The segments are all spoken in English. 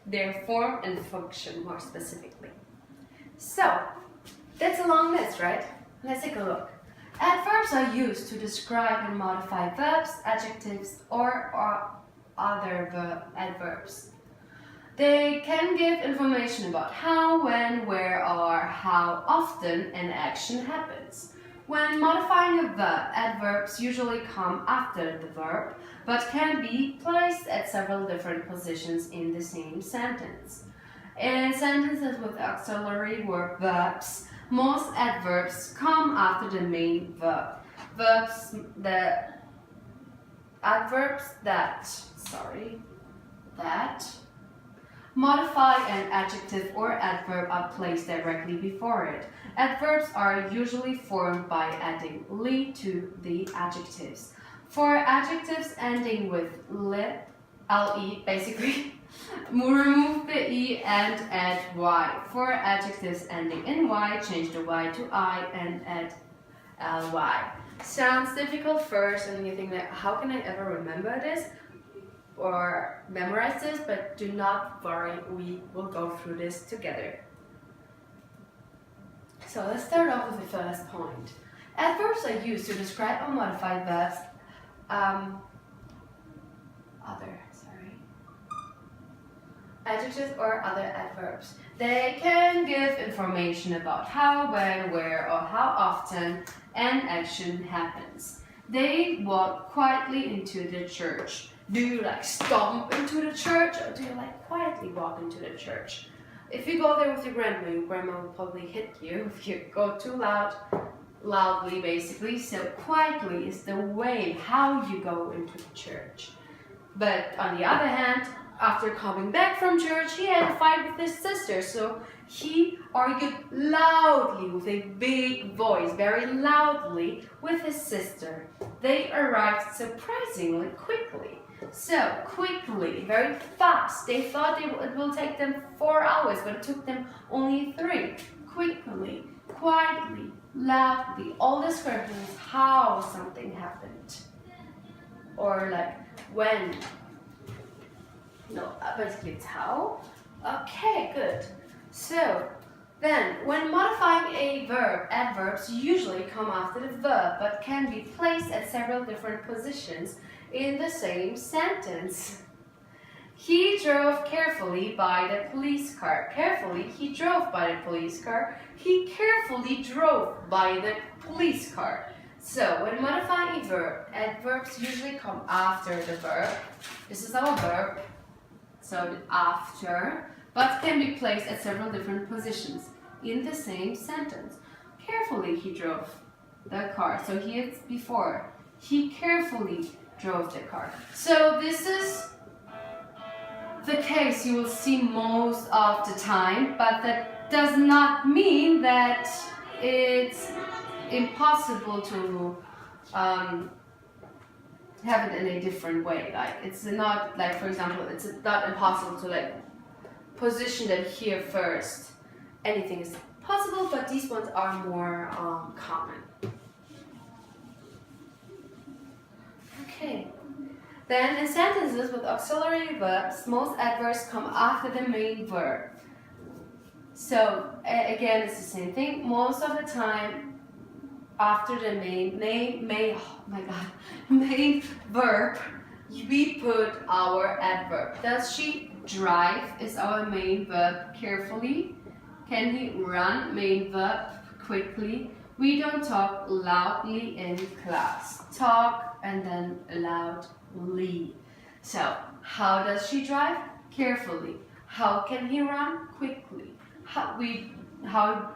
their form and function more specifically. So, that's a long list, right? Let's take a look. Adverbs are used to describe and modify verbs, adjectives, or other adverbs. They can give information about how, when, where, or how often an action happens. When modifying a verb, adverbs usually come after the verb, but can be placed at several different positions in the same sentence. In sentences with auxiliary verbs, most adverbs come after the main verb. Adverbs that modify an adjective or adverb are placed directly before it. Adverbs are usually formed by adding "ly" to the adjectives. For adjectives ending with le, basically, remove the e and add y. For adjectives ending in y, change the y to I and add ly. Sounds difficult first, and you think that how can I ever remember this or memorize this? But do not worry, we will go through this together. So let's start off with the first point. Adverbs are used to describe or modify verbs. Adjectives or other adverbs. They can give information about how, when, where, or how often an action happens. They walk quietly into the church. Do you like stomp into the church, or do you like quietly walk into the church? If you go there with your grandma will probably hit you if you go too loudly basically. So quietly is the way how you go into the church. But on the other hand, after coming back from church, he had a fight with his sister, so he argued loudly with a big voice, very loudly with his sister. They arrived surprisingly quickly. So quickly, very fast. They thought it will take them 4 hours, but it took them only 3. Quickly, quietly, loudly. All descriptions how something happened. Or like when. No, basically it's how. Okay, good. So, then, when modifying a verb, adverbs usually come after the verb, but can be placed at several different positions in the same sentence. He drove carefully by the police car. Carefully, he drove by the police car. He carefully drove by the police car. So, when modifying a verb, adverbs usually come after the verb. This is our verb. So after, but can be placed at several different positions in the same sentence. Carefully he drove the car. So here it's before. He carefully drove the car. So this is the case you will see most of the time, but that does not mean that it's impossible to have it in a different way. Like it's not like, for example, it's not impossible to like position them here first. Anything is possible, but these ones are more common. Okay. Then in sentences with auxiliary verbs, most adverbs come after the main verb. So again, it's the same thing. Most of the time, after the main verb, we put our adverb. Does she drive is our main verb, carefully. Can he run, main verb, quickly. We don't talk loudly in class. Talk and then loudly. So, how does she drive? Carefully. How can he run? Quickly. How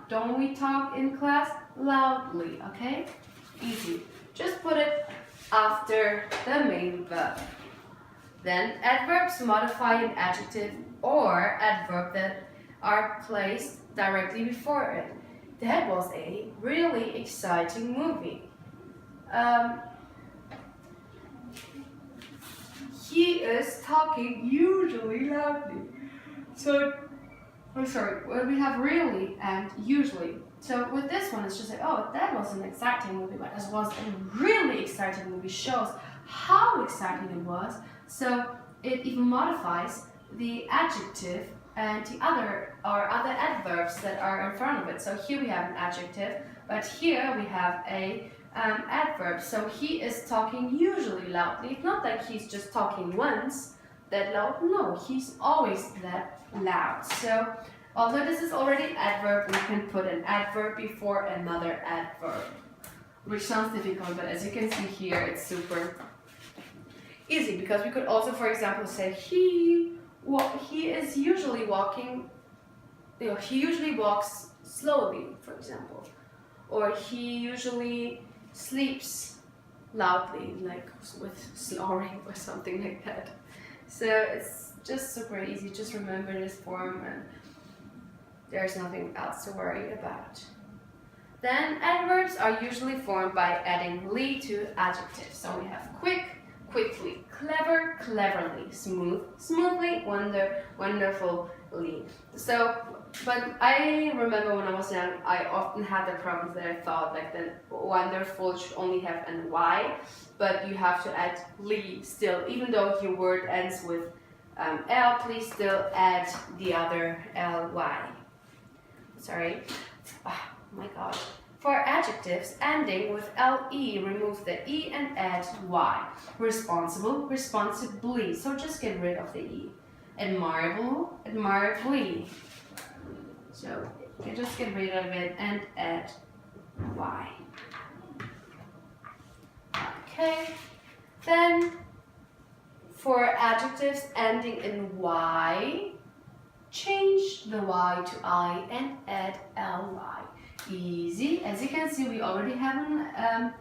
don't we talk in class? Loudly, okay? Easy. Just put it after the main verb. Then adverbs modify an adjective or adverb that are placed directly before it. That was a really exciting movie. He is talking usually loudly. So, we have really and usually. So with this one, it's just like, oh, that was an exciting movie, but this was a really exciting movie. Shows how exciting it was. So it even modifies the adjective and the other adverbs that are in front of it. So here we have an adjective, but here we have a adverb. So he is talking usually loudly. It's not like he's just talking once that loud. No, he's always that loud. So although this is already an adverb, we can put an adverb before another adverb, which sounds difficult, but as you can see here, it's super easy, because we could also, for example, say he is usually walking, he usually walks slowly, for example, or he usually sleeps loudly, like with snoring or something like that. So it's just super easy. Just remember this form and there's nothing else to worry about. Then adverbs are usually formed by adding "ly" to adjectives. So we have quick, quickly, clever, cleverly, smooth, smoothly, wonderfully. So, but I remember when I was young, I often had the problems that I thought like the wonderful should only have an Y, but you have to add "ly" still, even though your word ends with L, please still add the other ly. Sorry. Oh my god. For adjectives ending with le, remove the e and add y. Responsible, responsibly. So just get rid of the e. Admirable, admirably. So you just get rid of it and add y. Okay. Then for adjectives ending in y, change the y to I and add ly. Easy. As you can see, we already have an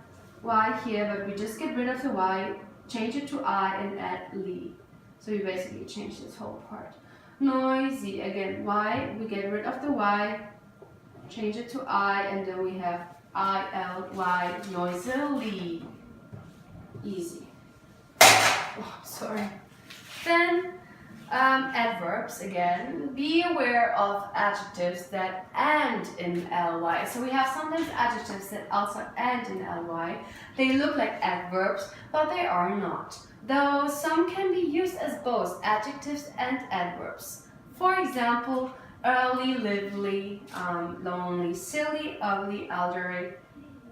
y here, but we just get rid of the y, change it to I and add ly. So we basically change this whole part. Noisy. Again, y, we get rid of the y, change it to I, and then we have I-L-Y, noisily. Easy. Oh, sorry. Then adverbs again. Be aware of adjectives that end in ly. So we have sometimes adjectives that also end in ly. They look like adverbs, but they are not. Though some can be used as both adjectives and adverbs. For example, early, lively, lonely, silly, ugly, elderly,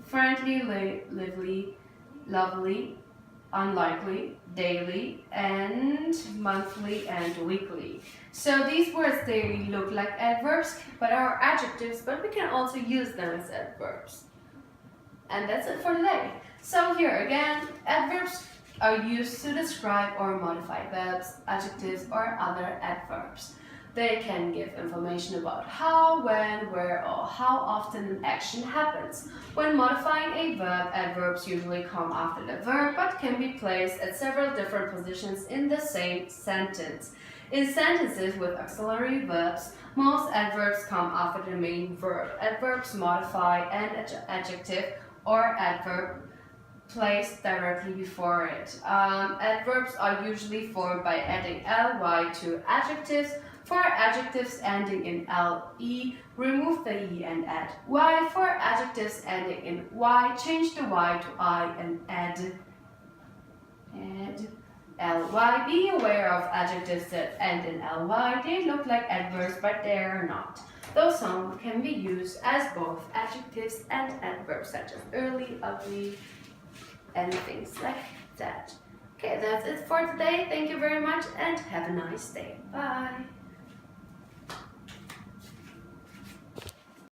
friendly, lively, lovely, unlikely, daily, and monthly, and weekly. So these words, they look like adverbs, but are adjectives, but we can also use them as adverbs. And that's it for today. So here again, adverbs are used to describe or modify verbs, adjectives, or other adverbs. They can give information about how, when, where, or how often an action happens. When modifying a verb, adverbs usually come after the verb, but can be placed at several different positions in the same sentence. In sentences with auxiliary verbs, most adverbs come after the main verb. Adverbs modify an adjective or adverb placed directly before it. Adverbs are usually formed by adding ly to adjectives. For adjectives ending in le, remove the e and add y. For adjectives ending in y, change the y to I and add ly. Be aware of adjectives that end in ly. They look like adverbs, but they are not. Though some can be used as both adjectives and adverbs, such as early, ugly, and things like that. Okay, that's it for today. Thank you very much and have a nice day. Bye.